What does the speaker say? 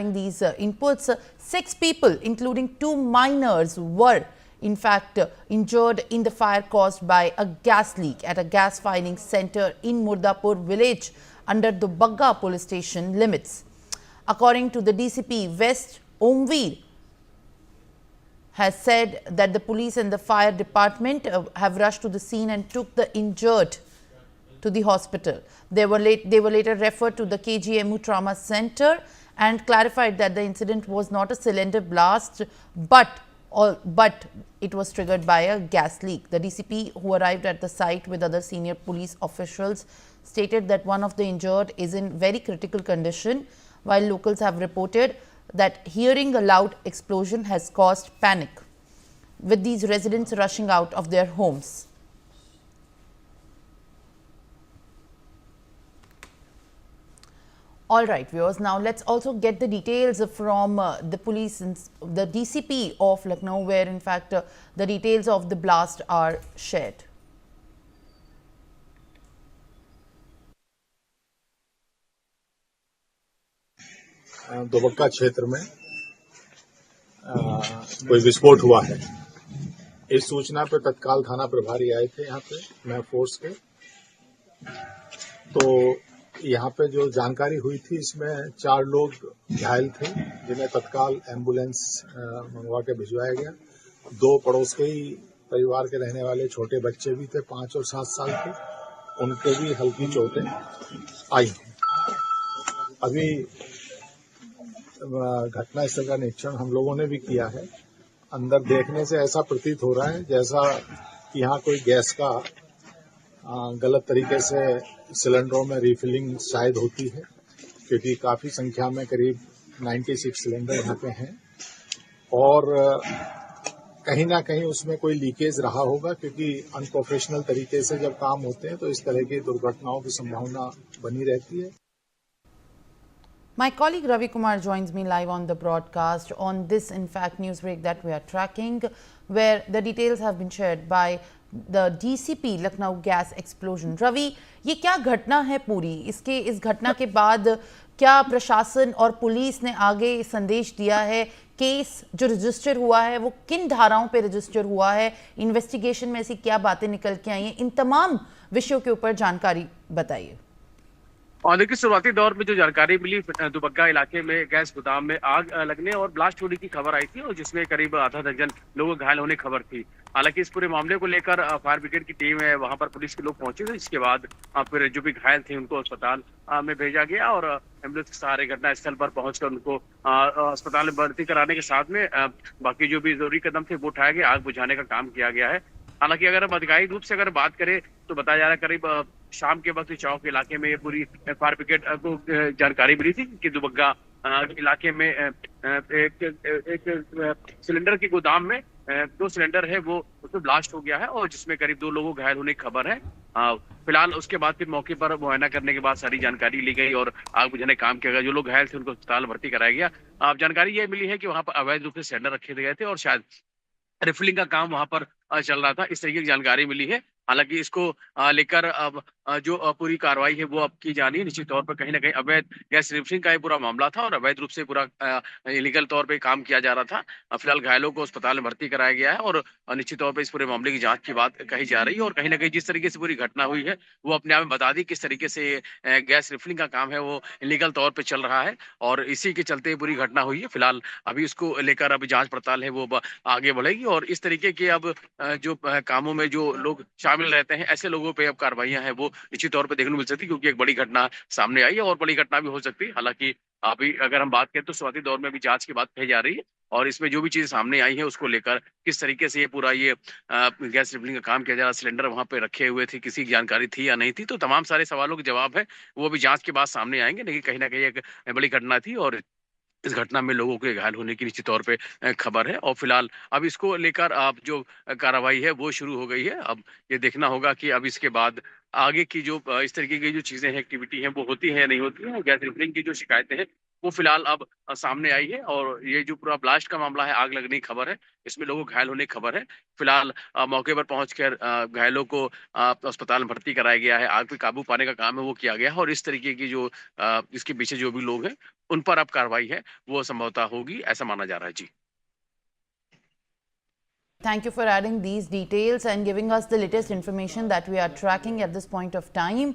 these inputs, 6 people, including 2 minors, were in fact injured in the fire caused by a gas leak at a gas filing center in Murdapur village under the Bagga police station limits. According to the DCP West, Omveer has said that the police and the fire department have rushed to the scene and took the injured to the hospital. They were later referred to the KGMU Trauma Center and clarified that the incident was not a cylinder blast, but it was triggered by a gas leak. The DCP, who arrived at the site with other senior police officials, stated that one of the injured is in very critical condition, while locals have reported that hearing a loud explosion has caused panic, with these residents rushing out of their homes. All right, viewers, now let's also get the details from the police, the DCP of Lucknow, where in fact the details of the blast are shared. दुबक्का क्षेत्र में कोई विस्फोट हुआ है। इस सूचना पर तत्काल थाना प्रभारी आए थे यहाँ पे मैं फोर्स के। तो यहाँ पे जो जानकारी हुई थी इसमें 4 लोग घायल थे जिन्हें तत्काल एम्बुलेंस मंगवा के भिजवाया गया। 2 पड़ोस के ही परिवार के रहने वाले छोटे बच्चे भी थे, 5 और 7 साल के, उनके भी हल्की चोटें आई। अभी घटनास्थल का निरीक्षण हम लोगों ने भी किया है। अंदर देखने से ऐसा प्रतीत हो रहा है जैसा कि यहाँ कोई गैस का गलत तरीके से सिलेंडरों में रिफिलिंग शायद होती है, क्योंकि काफी संख्या में करीब 96 सिलेंडर यहाँ पे हैं और कहीं ना कहीं उसमें कोई लीकेज रहा होगा, क्योंकि अनप्रोफेशनल तरीके से जब काम होते हैं तो इस तरह की दुर्घटनाओं की संभावना बनी रहती है। My colleague Ravi Kumar joins me live on the broadcast on this, in fact, news break that we are tracking, where the details have been shared by the DCP Lucknow gas explosion. Ravi, ये क्या घटना है पूरी? इस घटना के बाद क्या प्रशासन और पुलिस ने आगे संदेश दिया है? केस जो रजिस्टर हुआ है वो किन धाराओं पे रजिस्टर हुआ है? इन्वेस्टिगेशन में ऐसी क्या बातें निकल के आई हैं? इन तमाम विषयों के ऊपर जानकारी बताइए। और देखिए, शुरुआती दौर में जो जानकारी मिली, दुबग्गा इलाके में गैस गोदाम में आग लगने और ब्लास्ट होने की खबर आई थी और जिसमें करीब आधा दर्जन लोगों घायल होने की खबर थी। हालांकि इस पूरे मामले को लेकर फायर ब्रिगेड की टीम है, वहां पर पुलिस के लोग पहुंचे थे। इसके बाद फिर जो भी घायल थे उनको अस्पताल में भेजा गया और एम्बुलेंस के सहारे घटनास्थल पर पहुंचकर उनको अस्पताल में भर्ती कराने के साथ में बाकी जो भी जरूरी कदम थे वो उठाया गया, आग बुझाने का काम किया गया है। हालांकि अगर हम अधिकारिक रूप से बात करें तो बताया जा रहा है करीब शाम के वक्त चौक इलाके में ये पूरी फायर ब्रिगेड को जानकारी मिली थी कि दुबग्गा इलाके में एक सिलेंडर के गोदाम में 2 सिलेंडर है वो उसमें ब्लास्ट हो गया है और जिसमें करीब 2 लोगों घायल होने की खबर है। फिलहाल उसके बाद फिर मौके पर मुआयना करने के बाद सारी जानकारी ली गई और आग बुझाने का काम किया गया। जो लोग घायल थे उनको अस्पताल भर्ती कराया गया। जानकारी ये मिली है कि वहां पर अवैध रूप से सिलेंडर रखे गए थे और शायद रिफिलिंग का काम वहां पर चल रहा था, इस तरीके की जानकारी मिली है। हालांकि इसको लेकर अब जो पूरी कार्रवाई है वो अब की जानी है। निश्चित तौर पर कहीं ना कहीं अवैध गैस रिफिलिंग का ये पूरा मामला था और अवैध रूप से पूरा इलीगल तौर पे काम किया जा रहा था। फिलहाल घायलों को अस्पताल में भर्ती कराया गया है और निश्चित तौर पर इस पूरे मामले की जांच की बात कही जा रही है और कहीं ना कहीं जिस तरीके से पूरी घटना हुई है वो अपने आप में बता दी किस तरीके से गैस रिफिलिंग का काम है वो इलीगल तौर पर चल रहा है और इसी के चलते पूरी घटना हुई है। फिलहाल अभी उसको लेकर अभी जांच पड़ताल है वो आगे बढ़ेगी और इस तरीके के अब जो कामों में जो लोग शामिल रहते हैं ऐसे लोगों पे अब कार्रवाइयां हैं वो निश्चित तौर पे देखने को मिल सकती है, क्योंकि एक बड़ी घटना सामने आई है और बड़ी घटना भी हो सकती है। हालांकि अभी अगर हम बात करें तो शुरुआती दौर में भी जांच की बात कही जा रही है और इसमें जो भी चीजें सामने आई है उसको लेकर किस तरीके से ये पूरा ये गैस रिफिलिंग का काम किया जा रहा, सिलेंडर वहां पे रखे हुए थे, किसी की जानकारी थी या नहीं थी, तो तमाम सारे सवालों के जवाब है वो भी जांच के बाद सामने आएंगे। लेकिन कहीं ना कहीं एक बड़ी घटना थी और इस घटना में लोगों के घायल होने की निश्चित तौर पे खबर है और फिलहाल अब इसको लेकर अब जो कार्रवाई है वो शुरू हो गई है। अब ये देखना होगा कि अब इसके बाद आगे की जो इस तरीके की जो चीजें हैं, एक्टिविटी हैं, वो होती है या नहीं होती है। गैस रिफिलिंग की जो शिकायतें हैं वो फिलहाल अब सामने आई है। और ये जो पूरा ब्लास्ट का मामला है, आग लगने की खबर है, इसमें लोगों घायल होने की खबर है। फिलहाल मौके पर पहुंचकर घायलों को अस्पताल में भर्ती कराया गया है। आग पे काबू पाने का काम है वो किया गया है, और इस तरीके की जो इसके पीछे जो भी लोग हैं उन पर अब कार्रवाई है वो संभवतः होगी, ऐसा माना जा रहा है। जी, Thank you for adding these details and giving us the latest information that we are tracking at this point of time.